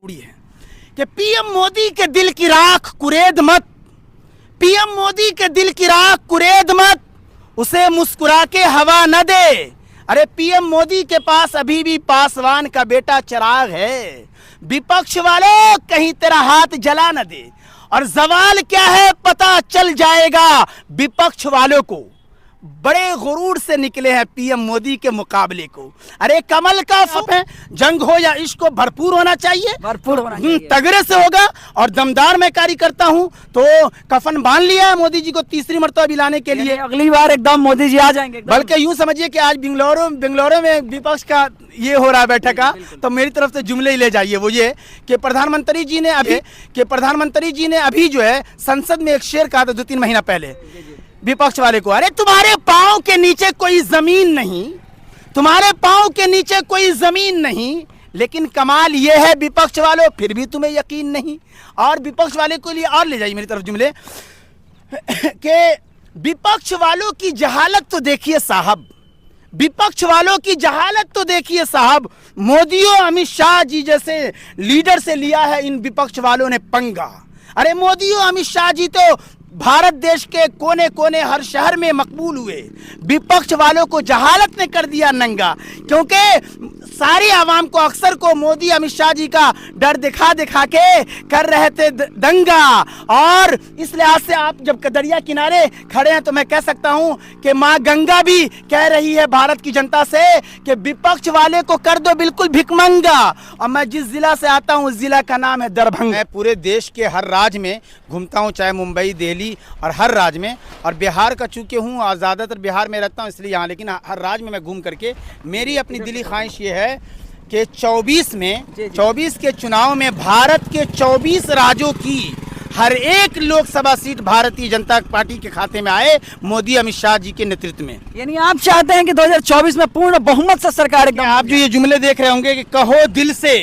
जरूरी है कि पीएम मोदी के दिल की राख कुरेद मत, पीएम मोदी के दिल की राख कुरेद मत, उसे मुस्कुरा के हवा न दे। अरे पीएम मोदी के पास अभी भी पासवान का बेटा चिराग है। विपक्ष वालों कहीं तेरा हाथ जला न दे। और सवाल क्या है पता चल जाएगा विपक्ष वालों को। बड़े गुरूर से निकले हैं पीएम मोदी के मुकाबले को। अरे कमल का फूल है, जंग हो या इश्क को भरपूर होना चाहिए, भरपूर होना चाहिए। तगड़े से होगा और दमदार मैं कार्य करता हूं। तो कफन बांध लिया है मोदी जी को तीसरी मर्तबा भी लाने के लिए। अगली बार एकदम मोदी जी आ जाएंगे। बल्कि यूं समझिए कि आज बेंगलुरु में विपक्ष का ये हो रहा है बैठक का, तो मेरी तरफ से जुमले ही ले जाइए। वो ये कि प्रधानमंत्री जी ने अभी जो है संसद में एक शेर कहा था 2-3 महीना पहले विपक्ष वाले को, अरे तुम्हारे पांव के नीचे कोई जमीन नहीं, तुम्हारे पांव के नीचे कोई जमीन नहीं। लेकिन कमाल यह है विपक्ष वालों फिर भी तुम्हें यकीन नहीं। और विपक्ष वाले को लिए और ले जाइए मेरी तरफ जुमले कि विपक्ष वालों की जहालत तो देखिए साहब, विपक्ष वालों की जहालत तो देखिए साहब। मोदी और अमित शाह जी जैसे लीडर से लिया है इन विपक्ष वालों ने पंगा। अरे मोदी और अमित शाह जी तो भारत देश के कोने कोने हर शहर में मकबूल हुए। विपक्ष वालों को जहालत ने कर दिया नंगा, क्योंकि सारी आवाम को अक्सर को मोदी अमित शाह जी का डर दिखा दिखा के कर रहे थे दंगा। और इस लिहाज से आप जब दरिया किनारे खड़े हैं तो मैं कह सकता हूं कि मां गंगा भी कह रही है भारत की जनता से कि विपक्ष वाले को कर दो बिल्कुल भिखमंगा। और मैं जिस जिला से आता हूं उस जिला का नाम है दरभंगा। मैं पूरे देश के हर राज्य में घूमता हूं, चाहे मुंबई, दिल्ली और हर राज्य में। और बिहार का चूंकि हूँ और ज़्यादातर बिहार में रहता हूँ इसलिए यहाँ, लेकिन हर राज्य में मैं घूम करके मेरी अपनी दिली ख्वाहिश ये है कि 24 के चुनाव में भारत के 24 राज्यों की हर एक लोकसभा सीट भारतीय जनता पार्टी के खाते में आए मोदी अमित शाह जी के नेतृत्व में। यानी आप चाहते हैं कि 2024 में पूर्ण बहुमत से सरकार एकदम। आप जो ये जुमले देख रहे होंगे कि कहो दिल से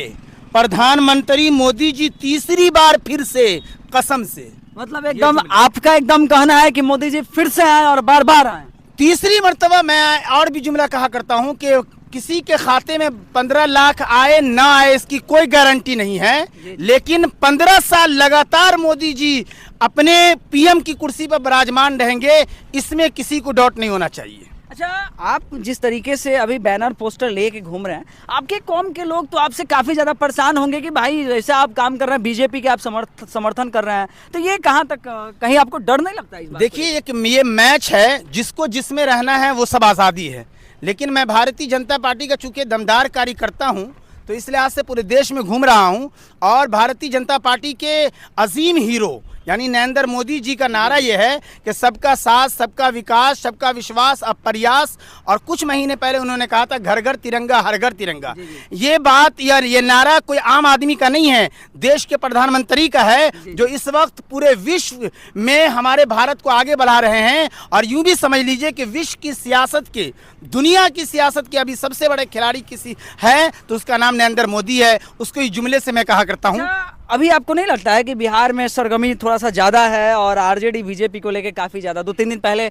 प्रधानमंत्री मोदी जी तीसरी बार फिर से कसम से, मतलब एकदम आपका एकदम कहना है कि मोदी जी फिर से आए और बार बार आए। तीसरी मर्तबा मैं और भी जुमला कहा करता हूं कि किसी के खाते में 15 लाख आए ना आए इसकी कोई गारंटी नहीं है, लेकिन 15 साल लगातार मोदी जी अपने पीएम की कुर्सी पर विराजमान रहेंगे, इसमें किसी को डाउट नहीं होना चाहिए। अच्छा, आप जिस तरीके से अभी बैनर पोस्टर लेके घूम रहे हैं, आपके कौम के लोग तो आपसे काफी ज्यादा परेशान होंगे कि भाई जैसे आप काम कर रहे हैं, बीजेपी के आप समर्थन कर रहे हैं, तो ये कहाँ तक कहीं आपको डर नहीं लगता इस बात? देखिए ये मैच है, जिसको जिसमें रहना है वो सब आज़ादी है। लेकिन मैं भारतीय जनता पार्टी का चूंकि दमदार कार्य करता हूँ तो इस लिहाज से पूरे देश में घूम रहा हूँ। और भारतीय जनता पार्टी के अजीम हीरो यानी नरेंद्र मोदी जी का नारा यह है कि सबका साथ, सबका विकास, सबका विश्वास, अब प्रयास। और कुछ महीने पहले उन्होंने कहा था घर घर तिरंगा, हर घर तिरंगा। ये बात या ये नारा कोई आम आदमी का नहीं है, देश के प्रधानमंत्री का है, जो इस वक्त पूरे विश्व में हमारे भारत को आगे बढ़ा रहे हैं। और यूं भी समझ लीजिए कि विश्व की सियासत के, दुनिया की सियासत के अभी सबसे बड़े खिलाड़ी किसी है तो उसका नाम नरेंद्र मोदी है। उसको इस जुमले से मैं कहा करता हूँ। अभी आपको नहीं लगता है कि बिहार में सरगर्मी थोड़ा सा ज्यादा है और आरजेडी बीजेपी को लेके काफी ज्यादा 2-3 दिन पहले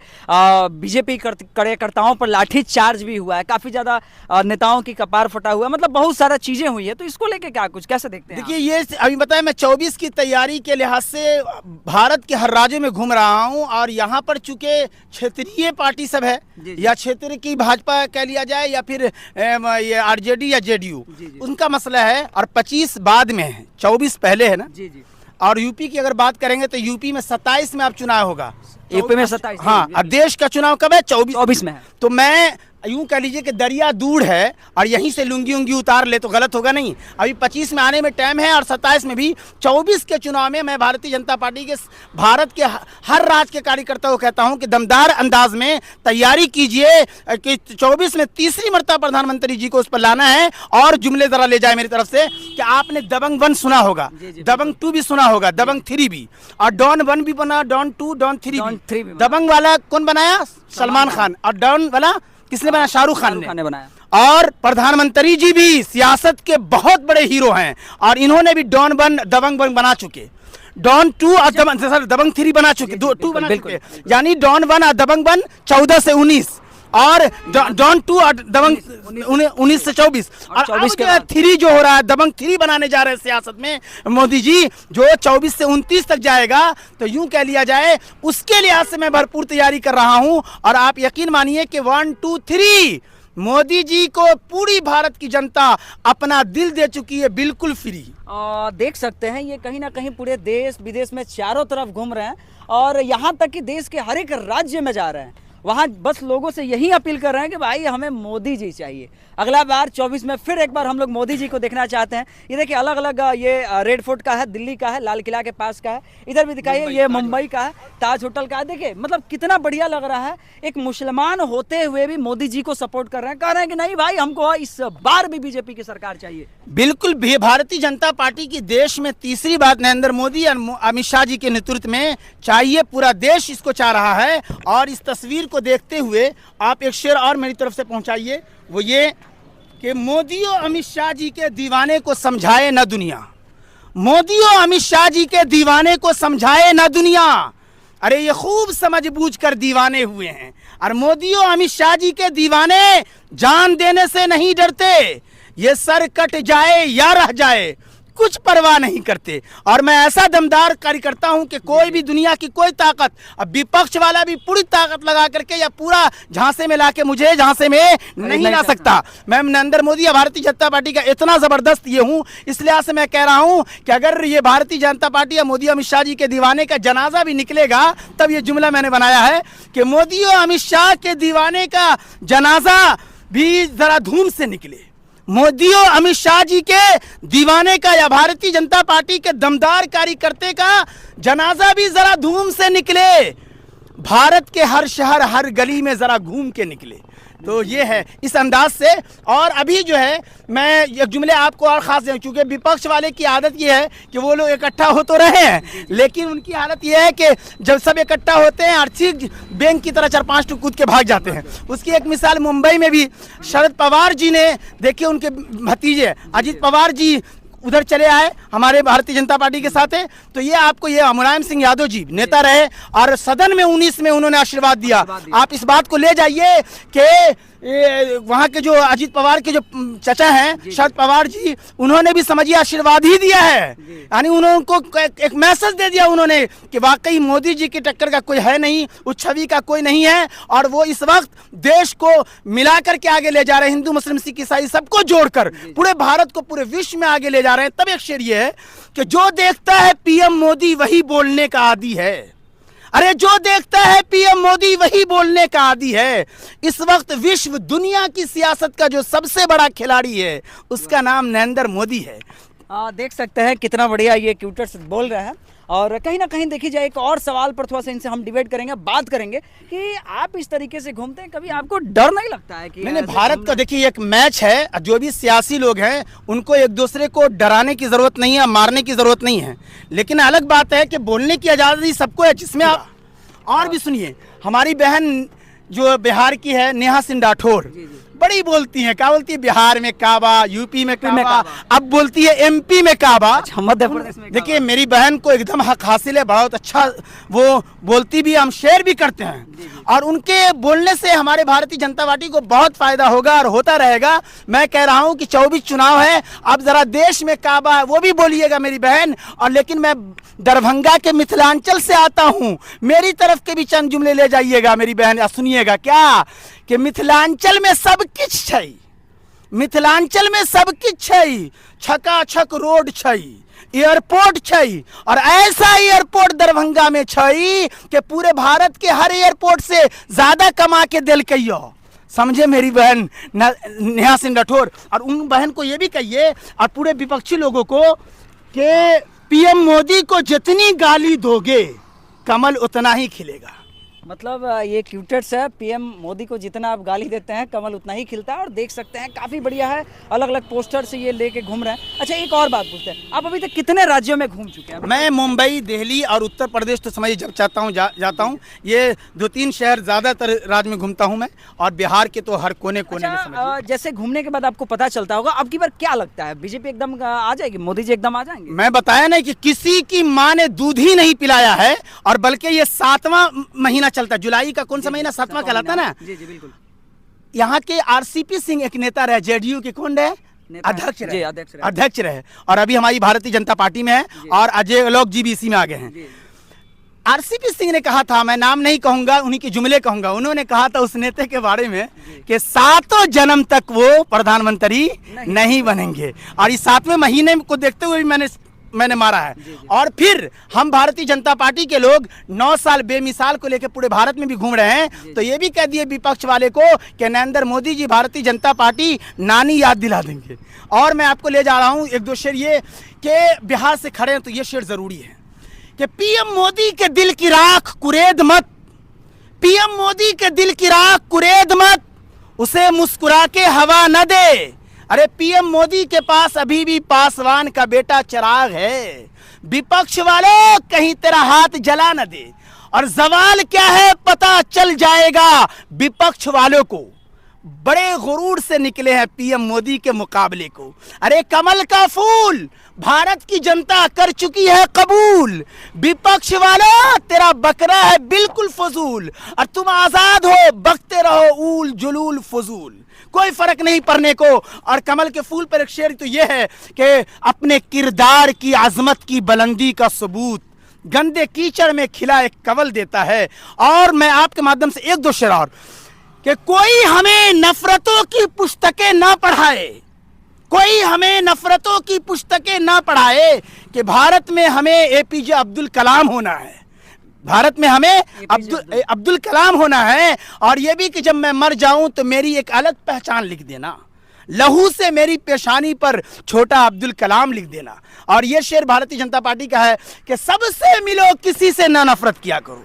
बीजेपी कार्यकर्ताओं पर लाठी चार्ज भी हुआ है, काफी ज्यादा नेताओं की कपार फटा हुआ है, मतलब बहुत सारा चीजें हुई है, तो इसको लेके क्या कुछ कैसे देखते हैं? देखिए ये अभी बताया, मैं 24 की तैयारी के लिहाज से भारत के हर राज्य में घूम रहा हूँ। और यहाँ पर चूंकि क्षेत्रीय पार्टी सब है, या क्षेत्र की भाजपा कह लिया जाए या फिर ये आरजेडी या जेडीयू, उनका मसला है। और 25 बाद में है, 24 पहले है ना। जी जी। और यूपी की अगर बात करेंगे तो यूपी में 27 में अब चुनाव होगा। यूपी में 27? हाँ, अब देश का चुनाव कब है? 24 में है। तो मैं यूं कह लीजिए कि दरिया दूर है और यहीं से लुंगी उंगी उतार ले तो गलत होगा नहीं। अभी 25 में आने में टाइम है और 27 में भी। 24 के चुनाव में मैं भारतीय जनता पार्टी के भारत के हर राज्य के कार्यकर्ताओं को कहता हूं कि दमदार अंदाज में तैयारी कीजिए कि 24 में तीसरी मर्तबा प्रधानमंत्री जी को उस पर लाना है। और जुमले जरा ले जाए मेरी तरफ से कि आपने दबंग 1 सुना होगा, दबंग 2 भी सुना होगा, दबंग 3 भी, और डॉन 1 भी बना, डॉन 2, डॉन 3 भी। दबंग वाला कौन बनाया? सलमान खान। और डॉन वाला किसने बनाया? शाहरुख खान ने बनाया। और प्रधानमंत्री जी भी सियासत के बहुत बड़े हीरो हैं और इन्होंने भी डॉन 1, दबंग 1 बना चुके, डॉन 2 और दबंग 3 बना चुके, 2 बना चुके। यानी डॉन 1 और दबंग 1 14 से 19 और डॉन 2 और दबंग 19 से 24 और 24 के अब जो 3 जो हो रहा है, दबंग 3 बनाने जा रहे हैं सियासत में मोदी जी, जो 24 से 29 तक जाएगा। तो यूं कह लिया जाए उसके लिहाज से मैं भरपूर तैयारी कर रहा हूं। और आप यकीन मानिए कि 1 2 3 मोदी जी को पूरी भारत की जनता अपना दिल दे चुकी है, बिल्कुल फ्री। देख सकते हैं ये कहीं ना कहीं पूरे देश विदेश में चारों तरफ घूम रहे हैं और यहाँ तक कि देश के हर एक राज्य में जा रहे हैं। वहाँ बस लोगों से यही अपील कर रहे हैं कि भाई हमें मोदी जी चाहिए। अगला बार 24 में फिर एक बार हम लोग मोदी जी को देखना चाहते हैं। ये देखिए अलग अलग, ये रेड फोर्ट का है, दिल्ली का है, लाल किला के पास का है, इधर भी दिखाइए ये मुंबई का है, ताज होटल का है। देखिए मतलब कितना बढ़िया लग रहा है। एक मुसलमान होते हुए भी मोदी जी को सपोर्ट कर रहे हैं, कह रहे हैं कि नहीं भाई हमको इस बार भी बीजेपी की सरकार चाहिए। बिल्कुल भी भारतीय जनता पार्टी की देश में तीसरी बात नरेंद्र मोदी और अमित शाह जी के नेतृत्व में चाहिए। पूरा देश इसको चाह रहा है। और इस तस्वीर को देखते हुए आप एक शेर और मेरी तरफ से पहुंचाइए, वो ये कि मोदी और अमित शाह जी के दीवाने को समझाए ना दुनिया। मोदी और अमित शाह जी के दीवाने को समझाए ना दुनिया। अरे ये खूब समझ बूझ कर दीवाने हुए हैं। और मोदी और अमित शाह जी के दीवाने जान देने से नहीं डरते। ये सर कट जाए या रह जाए कुछ परवाह नहीं करते। और मैं ऐसा दमदार कार्यकर्ता हूं कि कोई भी दुनिया की कोई ताकत, अब विपक्ष वाला भी पूरी ताकत लगा करके या पूरा झांसे में लाके मुझे झांसे में नहीं ला सकता। मैं नरेंद्र मोदी या भारतीय जनता पार्टी का इतना जबरदस्त ये हूं, इस लिहाज से मैं कह रहा हूं कि अगर ये भारतीय जनता पार्टी या मोदी अमित शाह जी के दीवाने का जनाजा भी निकलेगा, तब ये जुमला मैंने बनाया है कि मोदी और अमित शाह के दीवाने का जनाजा भी जरा धूम से निकले। मोदी और अमित शाह जी के दीवाने का या भारतीय जनता पार्टी के दमदार कार्यकर्ते का जनाजा भी जरा धूम से निकले। भारत के हर शहर हर गली में जरा घूम के निकले। तो ये है इस अंदाज से। और अभी जो है मैं ये जुमले आपको और खास दूं, क्योंकि विपक्ष वाले की आदत ये है कि वो लोग इकट्ठा हो तो रहे हैं, लेकिन उनकी हालत ये है कि जब सब इकट्ठा होते हैं आर्थिक बैंक की तरह 4-5 टूक कूद के भाग जाते हैं। उसकी एक मिसाल मुंबई में भी शरद पवार जी ने, देखिए उनके भतीजे अजित पवार जी उधर चले आए हमारे भारतीय जनता पार्टी के साथ है। तो ये आपको ये मुलायम सिंह यादव जी नेता रहे और सदन में 19 में उन्होंने आशीर्वाद दिया। आप इस बात को ले जाइए कि वहाँ के जो अजित पवार के जो चचा हैं शरद पवार जी, उन्होंने भी समझिए आशीर्वाद ही दिया है। यानी उनको एक मैसेज दे दिया उन्होंने कि वाकई मोदी जी की टक्कर का कोई है नहीं, उस छवि का कोई नहीं है। और वो इस वक्त देश को मिला करके आगे ले जा रहे हैं, हिंदू मुस्लिम सिख ईसाई सबको जोड़कर पूरे भारत को पूरे विश्व में आगे ले जा रहे हैं। तब एक शेर ये है कि जो देखता है पीएम मोदी वही बोलने का आदी है। अरे जो देखता है पीएम मोदी वही बोलने का आदी है। इस वक्त विश्व दुनिया की सियासत का जो सबसे बड़ा खिलाड़ी है उसका नाम नरेंद्र मोदी है। देख सकते हैं कितना बढ़िया ये ट्विटर बोल रहे हैं। और कहीं ना कहीं देखी जाए एक और सवाल पर थोड़ा सा इनसे हम डिबेट करेंगे, बात करेंगे कि आप इस तरीके से घूमते हैं, कभी आपको डर नहीं लगता है कि नहीं भारत का देखिए एक मैच है। जो भी सियासी लोग हैं उनको एक दूसरे को डराने की जरूरत नहीं है, मारने की जरूरत नहीं है। लेकिन अलग बात है कि बोलने की आज़ादी सबको है, जिसमें आप और भी सुनिए। हमारी बहन जो बिहार की है नेहा सिंह राठौर बड़ी बोलती हैं। क्या बोलती है? बिहार में काबा, यूपी में काबा, अब बोलती है एमपी में काबा। मध्य प्रदेश में देखिए मेरी बहन को एकदम हक हासिल है, बहुत अच्छा वो बोलती भी, हम शेयर भी करते हैं। और उनके बोलने से हमारे भारतीय जनता पार्टी को बहुत फायदा होगा और होता रहेगा। मैं कह रहा हूं कि 24 चुनाव है, अब जरा देश में काबा है वो भी बोलिएगा मेरी बहन। और लेकिन मैं दरभंगा के मिथिलांचल से आता हूं, मेरी तरफ के भी चंद जुमले ले जाइएगा मेरी बहन। सुनिएगा क्या कि मिथिलांचल में सब किछ छै, मिथिलांचल में सब किछ छै, छकाछक रोड छै, एयरपोर्ट छै। और ऐसा एयरपोर्ट दरभंगा में छै कि पूरे भारत के हर एयरपोर्ट से ज्यादा कमा के दिलकै। समझे मेरी बहन नेहा सिंह राठौर। और उन बहन को ये भी कहिए और पूरे विपक्षी लोगों को कि पीएम मोदी को जितनी गाली दोगे कमल उतना ही खिलेगा। मतलब ये ट्विटर्स है, पीएम मोदी को जितना आप गाली देते हैं कमल उतना ही खिलता है। और देख सकते हैं काफ़ी बढ़िया है, अलग अलग पोस्टर से ये लेके घूम रहे हैं। अच्छा एक और बात पूछते हैं, आप अभी तक कितने राज्यों में घूम चुके हैं? मैं मुंबई, दिल्ली और उत्तर प्रदेश तो समझिए जब चाहता हूँ जाता हूँ। ये 2-3 शहर ज़्यादातर राज्य में घूमता हूँ मैं, और बिहार के तो हर कोने कोने में समझिए। जैसे घूमने के बाद आपको पता चलता होगा, अब की बार क्या लगता है बीजेपी एकदम आ जाएगी, मोदी जी एकदम आ जाएंगे? मैं बताया नहीं कि किसी की माँ ने दूध ही नहीं पिलाया है। और बल्कि ये 7वां महीना चलता है, जुलाई का कौन सा महीना? 7वां कहलाता है ना। जी जी बिल्कुल। यहाँ के आरसीपी सिंह एक नेता रहे, जेडीयू के कौन रहे, नेता अध्यक्ष जी, रहे, अध्यक्ष रहे। और अभी हमारी भारतीय जनता पार्टी में है, और अजय लोक जी भी इसी में आ गए हैं। आरसीपी सिंह ने कहा था, मैं नाम नहीं कहूंगा, उन्हीं के जुमले कहूंगा, उन्होंने कहा था उस नेता के बारे में कि 7 जन्म तक वो प्रधानमंत्री नहीं बनेंगे, और इस 7वें महीने को देखते हुए भी मैंने मारा है। और फिर हम भारतीय जनता पार्टी के लोग 9 साल बेमिसाल को लेकर पूरे भारत में भी घूम रहे हैं, तो ये भी कह दिए विपक्ष वाले को कि नरेंद्र मोदी जी भारतीय जनता पार्टी नानी याद दिला देंगे। और मैं आपको ले जा रहा हूं एक दो शेर, ये कि बिहार से खड़े हैं तो ये शेर जरूरी है कि पीएम मोदी के दिल की राख कुरेद मत, पीएम मोदी के दिल की राख कुरेद मत, उसे मुस्कुरा के हवा न दे। अरे पीएम मोदी के पास अभी भी पासवान का बेटा चिराग है, विपक्ष वालों कहीं तेरा हाथ जला न दे। और सवाल क्या है पता चल जाएगा विपक्ष वालों को, बड़े गुरूर से निकले हैं पीएम मोदी के मुकाबले को। अरे कमल का फूल भारत की जनता कर चुकी है कबूल, विपक्ष वाला तेरा बकरा है बिल्कुल फजूल, और तुम आजाद हो बकते रहो ऊल जुलूल फजूल, कोई फर्क नहीं पड़ने को। और कमल के फूल पर एक शेर तो ये है कि अपने किरदार की आजमत की बुलंदी का सबूत गंदे कीचड़ में खिला एक कवल देता है। और मैं आपके माध्यम से एक दो शेर और, कि कोई हमें नफरतों की पुस्तकें ना पढ़ाए, कोई हमें नफरतों की पुस्तकें ना पढ़ाए, कि भारत में हमें एपीजे अब्दुल कलाम होना है, भारत में हमें अब्दुल कलाम होना है। और ये भी कि जब मैं मर जाऊं तो मेरी एक अलग पहचान लिख देना, लहू से मेरी पेशानी पर छोटा अब्दुल कलाम लिख देना। और ये शेर भारतीय जनता पार्टी का है कि सबसे मिलो किसी से ना नफरत किया करो,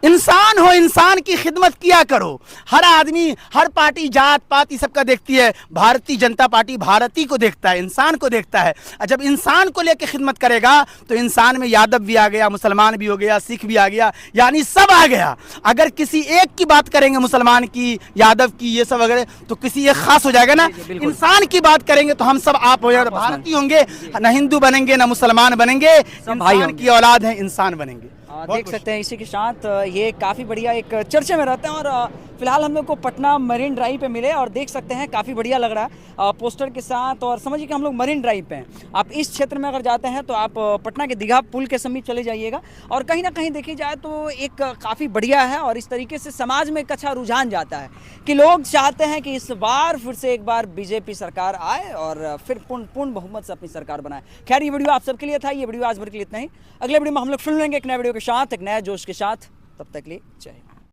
इंसान हो इंसान की खिदमत किया करो। हर आदमी हर पार्टी जात पात ये सबका देखती है, भारतीय जनता पार्टी भारती को देखता है, इंसान को देखता है। और जब इंसान को लेकर खिदमत करेगा तो इंसान में यादव भी आ गया, मुसलमान भी हो गया, सिख भी आ गया, यानी सब आ गया। अगर किसी एक की बात करेंगे मुसलमान की, यादव की, ये सब वगैरह, तो किसी एक खास हो जाएगा ना। इंसान की बात करेंगे तो हम सब आप हो जाएगा, भारतीय होंगे, ना हिंदू बनेंगे ना मुसलमान बनेंगे, इंसान की औलाद है, इंसान बनेंगे। देख सकते हैं इसी के साथ ये काफ़ी बढ़िया एक चर्चे में रहते हैं। और फिलहाल हम लोग को पटना मरीन ड्राइव पे मिले और देख सकते हैं काफ़ी बढ़िया लग रहा है पोस्टर के साथ। और समझिए कि हम लोग मरीन ड्राइव पे हैं। आप इस क्षेत्र में अगर जाते हैं तो आप पटना के दीघा पुल के समीप चले जाइएगा, और कहीं ना कहीं देखी जाए तो एक काफ़ी बढ़िया है। और इस तरीके से समाज में एक अच्छा रुझान जाता है कि लोग चाहते हैं कि इस बार फिर से एक बार बीजेपी सरकार आए और फिर पूर्ण बहुमत से अपनी सरकार बनाए। खैर ये वीडियो आप सबके लिए था, ये वीडियो आज भर के लिए इतना ही। अगले वीडियो में हम लोग फिर लेंगे एक नए वीडियो के साथ, एक नया जोश के साथ। तब तक लिए जय हिंद।